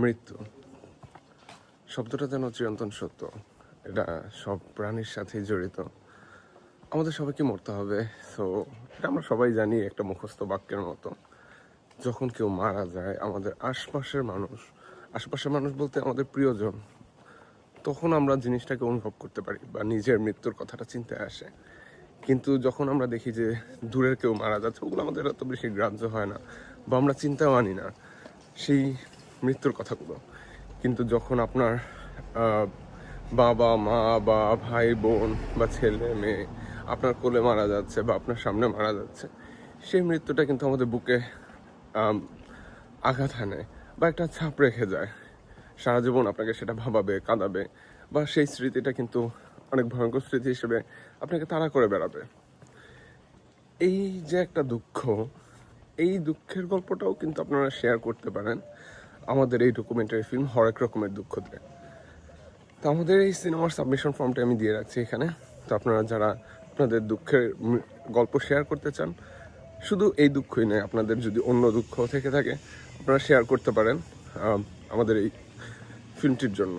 মৃত্যু শব্দটা যেন চিরন্তন সত্য। এটা সব প্রাণীর সাথেই জড়িত। আমাদের সবাইকে মরতে হবে। সো এটা আমরা সবাই জানি, একটা মুখস্থ বাক্যের মতো। যখন কেউ মারা যায়, আমাদের আশপাশের মানুষ বলতে আমাদের প্রিয়জন, তখন আমরা জিনিসটাকে অনুভব করতে পারি বা নিজের মৃত্যুর কথাটা চিন্তায় আসে। কিন্তু যখন আমরা দেখি যে দূরের কেউ মারা যাচ্ছে, ওগুলো আমাদের এত বেশি গ্রাহ্য হয় না বা আমরা চিন্তাও আনি না সেই মৃত্যুর কথাগুলো। কিন্তু যখন আপনার বাবা মা বা ভাই বোন বা ছেলে মেয়ে আপনার কোলে মারা যাচ্ছে বা আপনার সামনে মারা যাচ্ছে, সেই মৃত্যুটা কিন্তু আমাদের বুকে আঘাত হানে বা একটা ছাপ রেখে যায়। সারা জীবন আপনাকে সেটা ভাবাবে, কাঁদাবে, বা সেই স্মৃতিটা কিন্তু অনেক ভয়ঙ্কর স্মৃতি হিসেবে আপনাকে তাড়া করে বেড়াবে। এই যে একটা দুঃখ, এই দুঃখের গল্পটাও কিন্তু আপনারা শেয়ার করতে পারেন আমাদের এই ডকুমেন্টারি ফিল্ম হরেক রকমের দুঃখ দিয়ে। তো আমাদের এই সিনেমার সাবমিশন ফর্মটা আমি দিয়ে রাখছি এখানে। তো আপনারা যারা আপনাদের দুঃখের গল্প শেয়ার করতে চান, শুধু এই দুঃখই নয়, আপনাদের যদি অন্য দুঃখ থেকে থাকে আপনারা শেয়ার করতে পারেন আমাদের এই ফিল্মটির জন্য।